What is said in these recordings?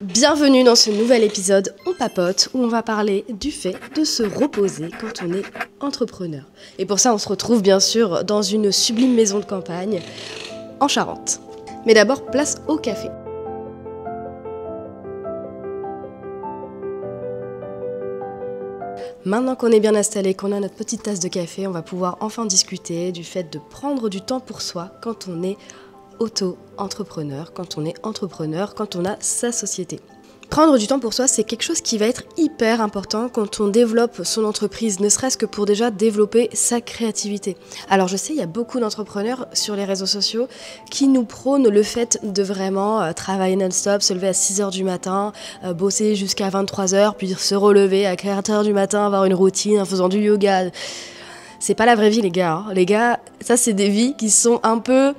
Bienvenue dans ce nouvel épisode On papote où on va parler du fait de se reposer quand on est entrepreneur. Et pour ça on se retrouve bien sûr dans une sublime maison de campagne en Charente. Mais d'abord place au café. Maintenant qu'on est bien installé, qu'on a notre petite tasse de café, on va pouvoir enfin discuter du fait de prendre du temps pour soi quand on est auto-entrepreneur, quand on est entrepreneur, quand on a sa société. Prendre du temps pour soi, c'est quelque chose qui va être hyper important quand on développe son entreprise, ne serait-ce que pour déjà développer sa créativité. Alors je sais, il y a beaucoup d'entrepreneurs sur les réseaux sociaux qui nous prônent le fait de vraiment travailler non-stop, se lever à 6h du matin, bosser jusqu'à 23h, puis se relever à 4h du matin, avoir une routine en faisant du yoga. C'est pas la vraie vie les gars. Les gars, ça c'est des vies qui sont un peu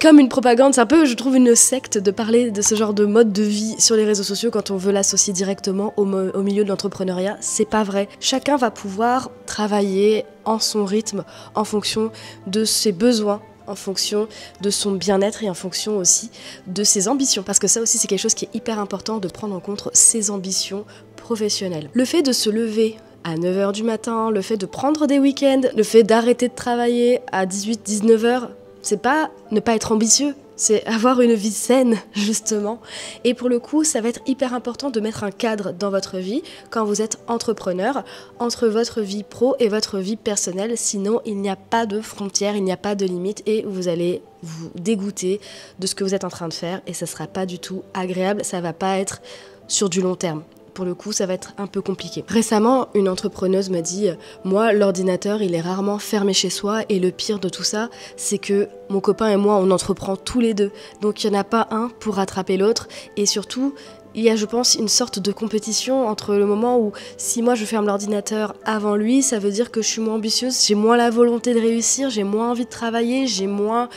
comme une propagande, c'est un peu, je trouve, une secte de parler de ce genre de mode de vie sur les réseaux sociaux quand on veut l'associer directement au milieu de l'entrepreneuriat. C'est pas vrai. Chacun va pouvoir travailler en son rythme, en fonction de ses besoins, en fonction de son bien-être et en fonction aussi de ses ambitions. Parce que ça aussi, c'est quelque chose qui est hyper important de prendre en compte ses ambitions professionnelles. Le fait de se lever à 9h du matin, le fait de prendre des week-ends, le fait d'arrêter de travailler à 18-19h, c'est pas ne pas être ambitieux, c'est avoir une vie saine, justement. Et pour le coup, ça va être hyper important de mettre un cadre dans votre vie quand vous êtes entrepreneur, entre votre vie pro et votre vie personnelle. Sinon, il n'y a pas de frontières, il n'y a pas de limites et vous allez vous dégoûter de ce que vous êtes en train de faire et ça sera pas du tout agréable, ça va pas être sur du long terme. Pour le coup, ça va être un peu compliqué. Récemment, une entrepreneuse m'a dit « Moi, l'ordinateur, il est rarement fermé chez soi et le pire de tout ça, c'est que mon copain et moi, on entreprend tous les deux. Donc, il n'y en a pas un pour rattraper l'autre. Et surtout, il y a, je pense, une sorte de compétition entre le moment où si moi, je ferme l'ordinateur avant lui, ça veut dire que je suis moins ambitieuse, j'ai moins la volonté de réussir, j'ai moins envie de travailler, j'ai moins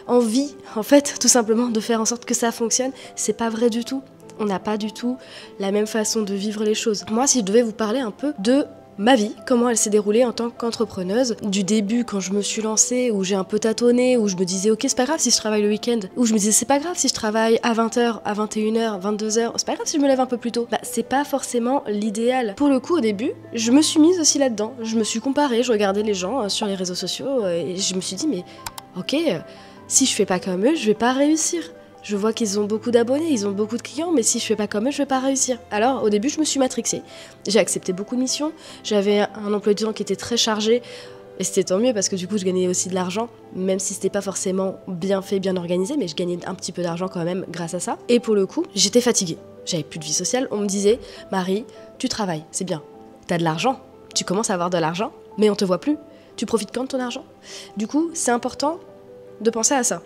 envie, en fait, tout simplement, de faire en sorte que ça fonctionne. C'est pas vrai du tout. On n'a pas du tout la même façon de vivre les choses. Moi, si je devais vous parler un peu de ma vie, comment elle s'est déroulée en tant qu'entrepreneuse, du début quand je me suis lancée, où j'ai un peu tâtonné, où je me disais ok c'est pas grave si je travaille le week-end, où je me disais c'est pas grave si je travaille à 20h, à 21h, 22h, c'est pas grave si je me lève un peu plus tôt. C'est pas forcément l'idéal. Pour le coup au début, je me suis mise aussi là-dedans, je me suis comparée, je regardais les gens sur les réseaux sociaux et je me suis dit mais ok, si je fais pas comme eux, je vais pas réussir. Je vois qu'ils ont beaucoup d'abonnés, ils ont beaucoup de clients, mais si je fais pas comme eux, je vais pas réussir. Alors, au début, je me suis matrixée. J'ai accepté beaucoup de missions. J'avais un emploi du temps qui était très chargé. Et c'était tant mieux parce que du coup, je gagnais aussi de l'argent. Même si c'était pas forcément bien fait, bien organisé, mais je gagnais un petit peu d'argent quand même grâce à ça. Et pour le coup, j'étais fatiguée. J'avais plus de vie sociale. On me disait, Marie, tu travailles, c'est bien. T'as de l'argent. Tu commences à avoir de l'argent, mais on te voit plus. Tu profites quand de ton argent? Du coup, c'est important de penser à ça.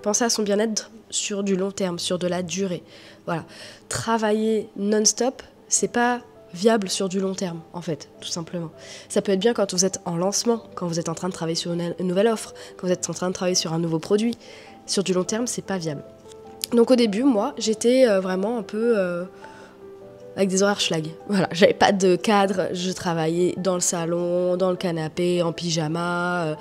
Penser à son bien-être sur du long terme, sur de la durée. Voilà. Travailler non-stop, c'est pas viable sur du long terme, en fait, tout simplement. Ça peut être bien quand vous êtes en lancement, quand vous êtes en train de travailler sur une nouvelle offre, quand vous êtes en train de travailler sur un nouveau produit. Sur du long terme, c'est pas viable. Donc au début, moi, j'étais vraiment un peu avec des horaires schlag. Voilà, j'avais pas de cadre, je travaillais dans le salon, dans le canapé, en pyjama,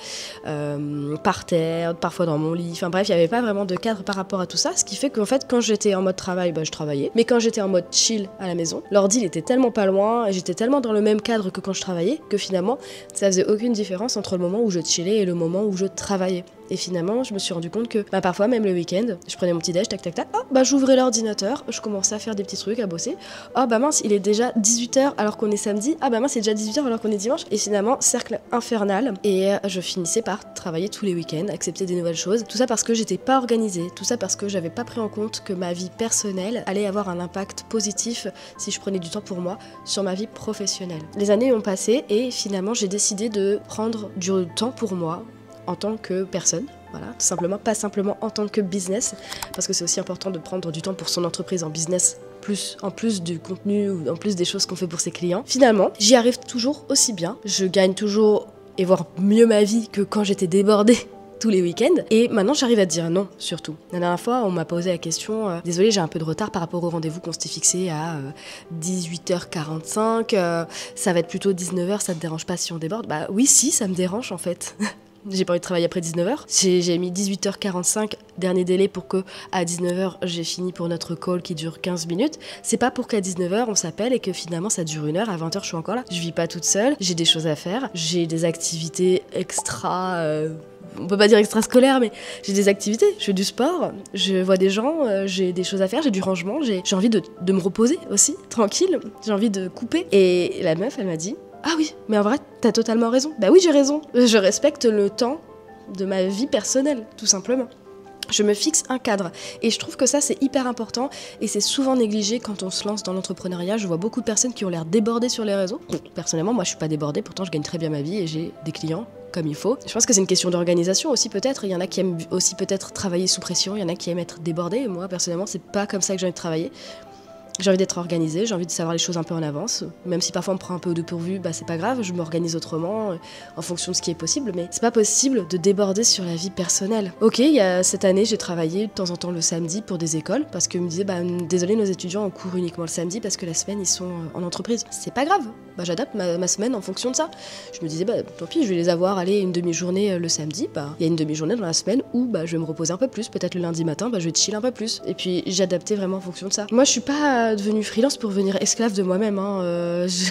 par terre, parfois dans mon lit. Enfin bref, il y avait pas vraiment de cadre par rapport à tout ça, ce qui fait qu'en fait, quand j'étais en mode travail, je travaillais. Mais quand j'étais en mode chill à la maison, l'ordi, il était tellement pas loin, et j'étais tellement dans le même cadre que quand je travaillais, que finalement, ça faisait aucune différence entre le moment où je chillais et le moment où je travaillais. Et finalement, je me suis rendu compte que parfois, même le week-end, je prenais mon petit déj, tac tac tac, j'ouvrais l'ordinateur, je commençais à faire des petits trucs, à bosser. Oh mince, il est déjà 18h alors qu'on est samedi. Ah mince, c'est déjà 18h alors qu'on est dimanche. Et finalement, cercle infernal. Et je finissais par travailler tous les week-ends, accepter des nouvelles choses. Tout ça parce que j'étais pas organisée. Tout ça parce que j'avais pas pris en compte que ma vie personnelle allait avoir un impact positif si je prenais du temps pour moi sur ma vie professionnelle. Les années ont passé et finalement, j'ai décidé de prendre du temps pour moi en tant que personne. Voilà, tout simplement, pas simplement en tant que business, parce que c'est aussi important de prendre du temps pour son entreprise en business, en plus du contenu ou en plus des choses qu'on fait pour ses clients. Finalement, j'y arrive toujours aussi bien, je gagne toujours et voire mieux ma vie que quand j'étais débordée tous les week-ends, et maintenant j'arrive à dire non, surtout. La dernière fois, on m'a posé la question, désolée, j'ai un peu de retard par rapport au rendez-vous qu'on s'était fixé à 18h45, ça va être plutôt 19h, ça te dérange pas si on déborde? Oui, si, ça me dérange en fait. J'ai pas envie de travailler après 19h. J'ai mis 18h45, dernier délai pour que à 19h j'ai fini pour notre call qui dure 15 minutes. C'est pas pour qu'à 19h on s'appelle et que finalement ça dure 1 heure, à 20h je suis encore là. Je vis pas toute seule, j'ai des choses à faire, j'ai des activités extra... on peut pas dire extrascolaire, mais j'ai des activités, je fais du sport, je vois des gens, j'ai des choses à faire, j'ai du rangement, j'ai envie de me reposer aussi, tranquille, j'ai envie de couper. Et la meuf, elle m'a dit « Ah oui, mais en vrai, t'as totalement raison. » Bah oui, j'ai raison. Je respecte le temps de ma vie personnelle, tout simplement. Je me fixe un cadre et je trouve que ça c'est hyper important et c'est souvent négligé quand on se lance dans l'entrepreneuriat. Je vois beaucoup de personnes qui ont l'air débordées sur les réseaux. Personnellement, moi je suis pas débordée, pourtant je gagne très bien ma vie et j'ai des clients comme il faut. Je pense que c'est une question d'organisation aussi peut-être. Il y en a qui aiment aussi peut-être travailler sous pression, il y en a qui aiment être débordés. Moi personnellement c'est pas comme ça que j'ai envie de travailler. J'ai envie d'être organisée, j'ai envie de savoir les choses un peu en avance. Même si parfois on me prend un peu au dépourvu, bah c'est pas grave, je m'organise autrement, en fonction de ce qui est possible. Mais c'est pas possible de déborder sur la vie personnelle. Ok, cette année j'ai travaillé de temps en temps le samedi pour des écoles, parce qu'ils me disaient, bah désolé, nos étudiants ont cours uniquement le samedi parce que la semaine ils sont en entreprise. C'est pas grave, bah j'adapte ma semaine en fonction de ça. Je me disais, bah tant pis, je vais les avoir, allez, une demi-journée le samedi, bah il y a une demi-journée dans la semaine où bah je vais me reposer un peu plus, peut-être le lundi matin, bah je vais chill un peu plus. Et puis j'adaptais vraiment en fonction de ça. Moi je suis pas devenue freelance pour devenir esclave de moi-même,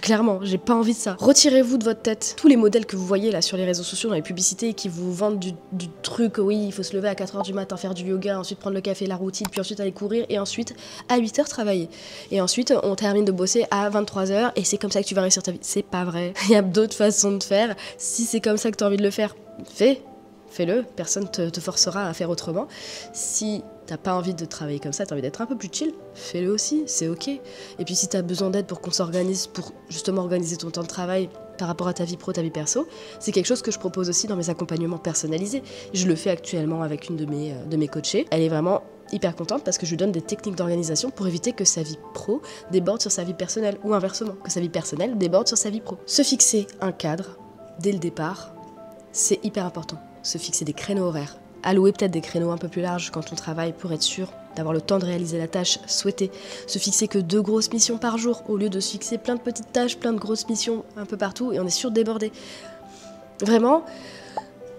clairement, j'ai pas envie de ça. Retirez-vous de votre tête tous les modèles que vous voyez là sur les réseaux sociaux, dans les publicités, qui vous vendent du truc, oui, il faut se lever à 4h du matin, faire du yoga, ensuite prendre le café, la routine, puis ensuite aller courir, et ensuite à 8h travailler. Et ensuite on termine de bosser à 23h, et c'est comme ça que tu vas réussir ta vie. C'est pas vrai, il y a d'autres façons de faire. Si c'est comme ça que tu as envie de le faire, fais-le, personne te forcera à faire autrement. Si t'as pas envie de travailler comme ça, t'as envie d'être un peu plus chill, fais-le aussi, c'est ok. Et puis si t'as besoin d'aide pour qu'on s'organise, pour justement organiser ton temps de travail par rapport à ta vie pro, ta vie perso, c'est quelque chose que je propose aussi dans mes accompagnements personnalisés. Je le fais actuellement avec une de mes coachées. Elle est vraiment hyper contente parce que je lui donne des techniques d'organisation pour éviter que sa vie pro déborde sur sa vie personnelle, ou inversement, que sa vie personnelle déborde sur sa vie pro. Se fixer un cadre dès le départ, c'est hyper important. Se fixer des créneaux horaires. Allouer peut-être des créneaux un peu plus larges quand on travaille pour être sûr d'avoir le temps de réaliser la tâche souhaitée. Se fixer que 2 grosses missions par jour au lieu de se fixer plein de petites tâches, plein de grosses missions un peu partout et on est sûr de déborder. Vraiment,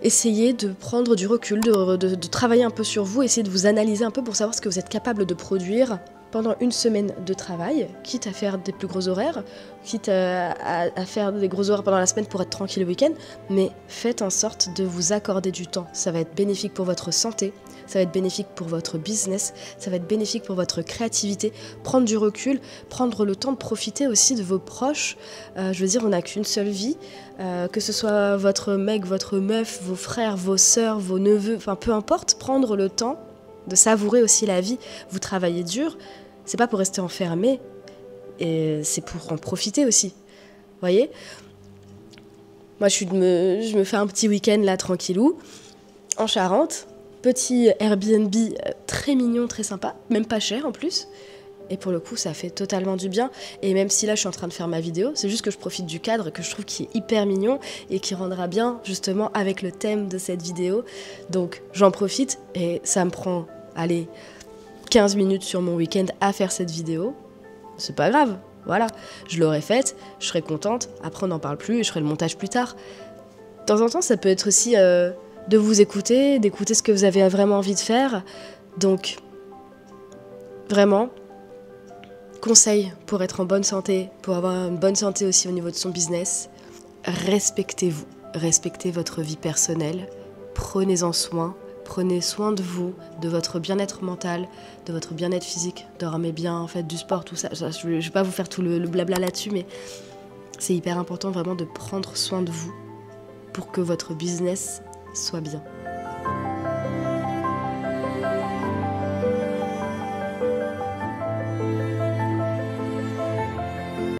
essayez de prendre du recul, de travailler un peu sur vous, essayez de vous analyser un peu pour savoir ce que vous êtes capable de produire pendant une semaine de travail, quitte à faire des plus gros horaires, quitte à faire des gros horaires pendant la semaine pour être tranquille le week-end, mais faites en sorte de vous accorder du temps. Ça va être bénéfique pour votre santé, ça va être bénéfique pour votre business, ça va être bénéfique pour votre créativité. Prendre du recul, prendre le temps de profiter aussi de vos proches. Je veux dire, on n'a qu'une seule vie, que ce soit votre mec, votre meuf, vos frères, vos sœurs, vos neveux, enfin peu importe, prendre le temps de savourer aussi la vie. Vous travaillez dur, c'est pas pour rester enfermé, et c'est pour en profiter aussi. Vous voyez ? Moi, je me fais un petit week-end là, tranquillou, en Charente. Petit Airbnb très mignon, très sympa, même pas cher en plus. Et pour le coup, ça fait totalement du bien. Et même si là, je suis en train de faire ma vidéo, c'est juste que je profite du cadre que je trouve qui est hyper mignon et qui rendra bien justement avec le thème de cette vidéo. Donc, j'en profite et ça me prend, allez, 15 minutes sur mon week-end à faire cette vidéo. C'est pas grave, voilà. Je l'aurai faite, je serai contente. Après, on n'en parle plus et je ferai le montage plus tard. De temps en temps, ça peut être aussi de vous écouter, d'écouter ce que vous avez vraiment envie de faire. Donc, vraiment, conseil pour être en bonne santé, pour avoir une bonne santé aussi au niveau de son business, respectez-vous, respectez votre vie personnelle, prenez-en soin, prenez soin de vous, de votre bien-être mental, de votre bien-être physique, dormez bien, faites du sport, tout ça. Je vais pas vous faire tout le blabla là-dessus, mais c'est hyper important vraiment de prendre soin de vous pour que votre business soit bien.